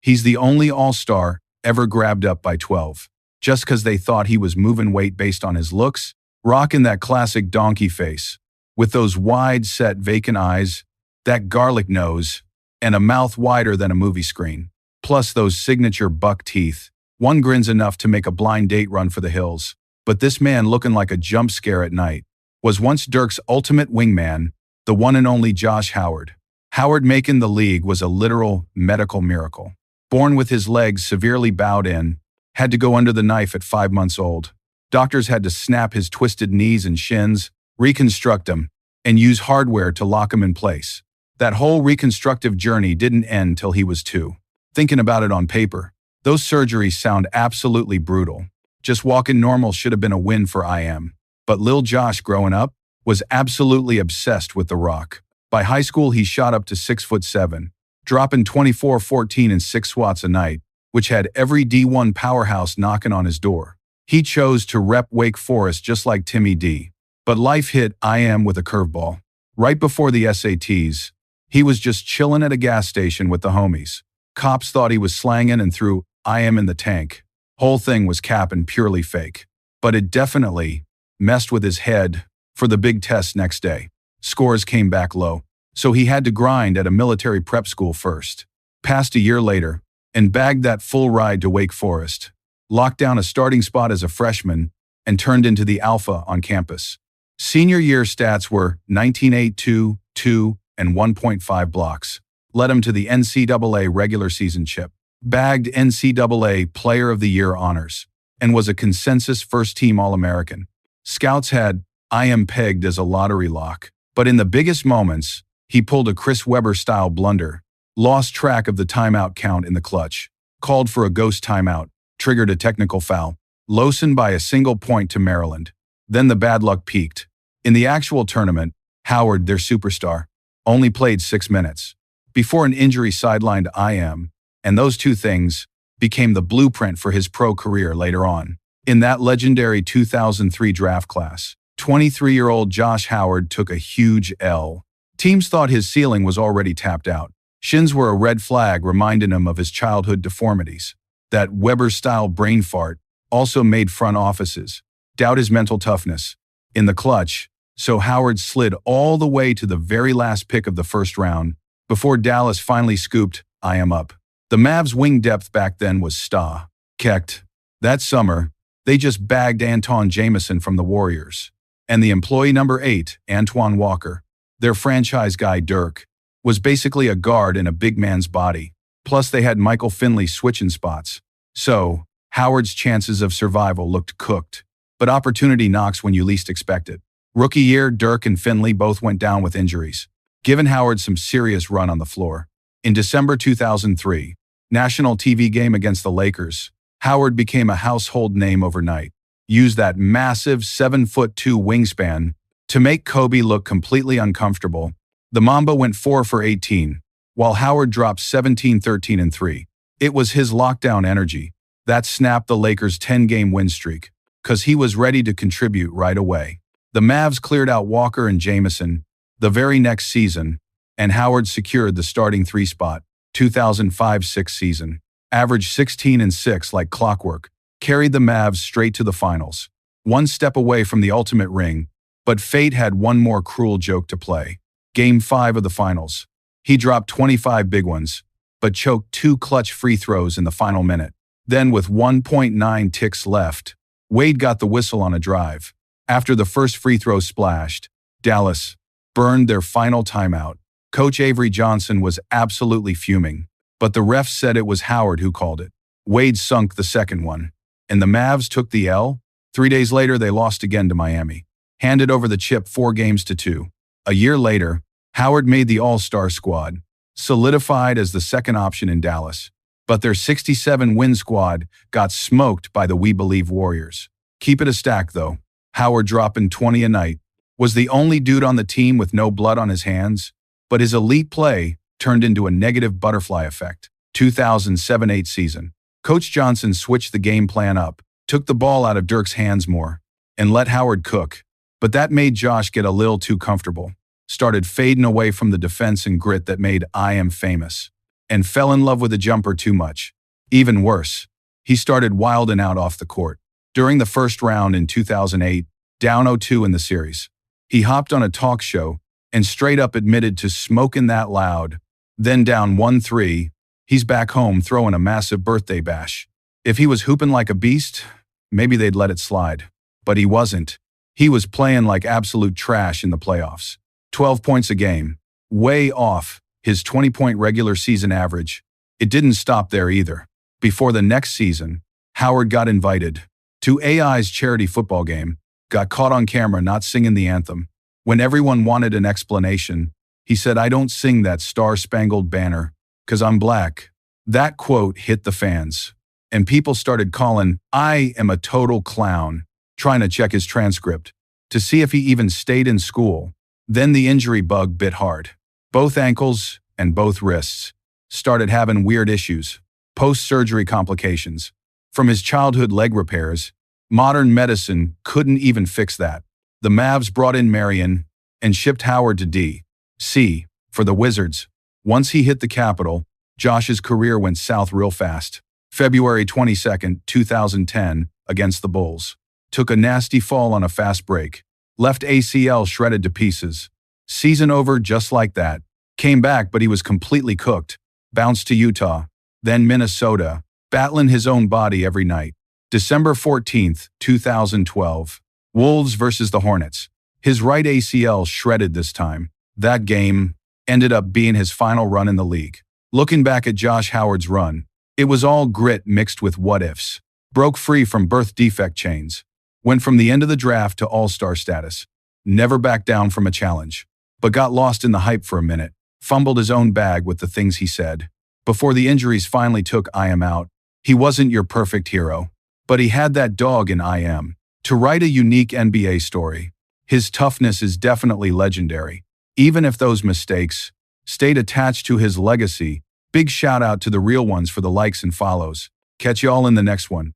He's the only all-star ever grabbed up by 12. Just because they thought he was moving weight based on his looks, rocking that classic donkey face, with those wide-set vacant eyes, that garlic nose, and a mouth wider than a movie screen. Plus those signature buck teeth. One grin's enough to make a blind date run for the hills. But this man looking like a jump scare at night was once Dirk's ultimate wingman, the one and only Josh Howard. Howard making the league was a literal medical miracle. Born with his legs severely bowed in, had to go under the knife at 5 months old. Doctors had to snap his twisted knees and shins, reconstruct him, and use hardware to lock him in place. That whole reconstructive journey didn't end till he was 2. Thinking about it on paper, those surgeries sound absolutely brutal. Just walking normal should have been a win for IM. But Lil Josh growing up was absolutely obsessed with The Rock. By high school he shot up to 6'7", dropping 24-14 and 6 squats a night, which had every D1 powerhouse knocking on his door. He chose to rep Wake Forest just like Timmy D. But life hit IM with a curveball. Right before the SATs, he was just chilling at a gas station with the homies. Cops thought he was slanging and threw IM in the tank. Whole thing was cap and purely fake. But it definitely messed with his head for the big test next day. Scores came back low, so he had to grind at a military prep school first. Passed a year later, and bagged that full ride to Wake Forest. Locked down a starting spot as a freshman, and turned into the alpha on campus. Senior year stats were 19.8, 2, and 1.5 blocks. Led him to the NCAA regular season chip. Bagged NCAA Player of the Year honors, and was a consensus first-team All-American. Scouts had IM pegged as a lottery lock, but in the biggest moments, he pulled a Chris Webber-style blunder, lost track of the timeout count in the clutch, called for a ghost timeout, triggered a technical foul, loosened by a single point to Maryland. Then the bad luck peaked. In the actual tournament, Howard, their superstar, only played 6 minutes, before an injury sidelined IM, and those two things became the blueprint for his pro career later on. In that legendary 2003 draft class, 23-year-old Josh Howard took a huge L. Teams thought his ceiling was already tapped out. Shins were a red flag reminding him of his childhood deformities. That Weber-style brain fart also made front offices doubt his mental toughness in the clutch, so Howard slid all the way to the very last pick of the first round before Dallas finally scooped IM up. The Mavs' wing depth back then was kecked. That summer, they just bagged Anton Jamison from the Warriors. And the employee number 8, Antoine Walker, their franchise guy Dirk, was basically a guard in a big man's body. Plus they had Michael Finley switching spots. So, Howard's chances of survival looked cooked. But opportunity knocks when you least expect it. Rookie year, Dirk and Finley both went down with injuries, giving Howard some serious run on the floor. In December 2003, national TV game against the Lakers, Howard became a household name overnight. Used that massive 7'2" wingspan to make Kobe look completely uncomfortable. The Mamba went 4 for 18, while Howard dropped 17, 13, and 3. It was his lockdown energy that snapped the Lakers' 10-game win streak, because he was ready to contribute right away. The Mavs cleared out Walker and Jamison the very next season, and Howard secured the starting 3 spot. 2005-06 season. Averaged 16 and 6 like clockwork. Carried the Mavs straight to the finals. One step away from the ultimate ring, but fate had one more cruel joke to play. Game 5 of the finals. He dropped 25 big ones, but choked 2 clutch free throws in the final minute. Then with 1.9 ticks left, Wade got the whistle on a drive. After the first free throw splashed, Dallas burned their final timeout. Coach Avery Johnson was absolutely fuming, but the refs said it was Howard who called it. Wade sunk the second one, and the Mavs took the L. 3 days later, they lost again to Miami, handed over the chip 4-2. A year later, Howard made the All-Star squad, solidified as the second option in Dallas, but their 67-win squad got smoked by the We Believe Warriors. Keep it a stack, though. Howard dropping 20 a night, was the only dude on the team with no blood on his hands, but his elite play turned into a negative butterfly effect. 2007-08 season. Coach Johnson switched the game plan up, took the ball out of Dirk's hands more, and let Howard cook. But that made Josh get a little too comfortable. Started fading away from the defense and grit that made IM famous. and fell in love with a jumper too much. Even worse, he started wilding out off the court. During the first round in 2008, down 0-2 in the series, he hopped on a talk show and straight up admitted to smoking that loud. Then down 1-3, he's back home throwing a massive birthday bash. If he was hooping like a beast, maybe they'd let it slide. But he wasn't. He was playing like absolute trash in the playoffs. 12 points a game, way off his 20-point regular season average. It didn't stop there either. Before the next season, Howard got invited to AI's charity football game, got caught on camera not singing the anthem. When everyone wanted an explanation, he said, "I don't sing that Star-Spangled Banner, 'cause I'm black." That quote hit the fans, and people started calling, "I am a total clown," trying to check his transcript to see if he even stayed in school. Then the injury bug bit hard. Both ankles and both wrists started having weird issues, post-surgery complications. From his childhood leg repairs, modern medicine couldn't even fix that. The Mavs brought in Marion and shipped Howard to D.C. for the Wizards. Once he hit the capital, Josh's career went south real fast. February 22, 2010, against the Bulls. Took a nasty fall on a fast break. Left ACL shredded to pieces. Season over just like that. Came back, but he was completely cooked. Bounced to Utah, then Minnesota, battling his own body every night. December 14, 2012. Wolves versus the Hornets. His right ACL shredded this time. That game ended up being his final run in the league. Looking back at Josh Howard's run, it was all grit mixed with what-ifs. Broke free from birth defect chains. Went from the end of the draft to all-star status. Never backed down from a challenge. But got lost in the hype for a minute. Fumbled his own bag with the things he said. Before the injuries finally took him out, he wasn't your perfect hero. But he had that dog in him. To write a unique NBA story, his toughness is definitely legendary. Even if those mistakes stayed attached to his legacy, big shout out to the real ones for the likes and follows. Catch y'all in the next one.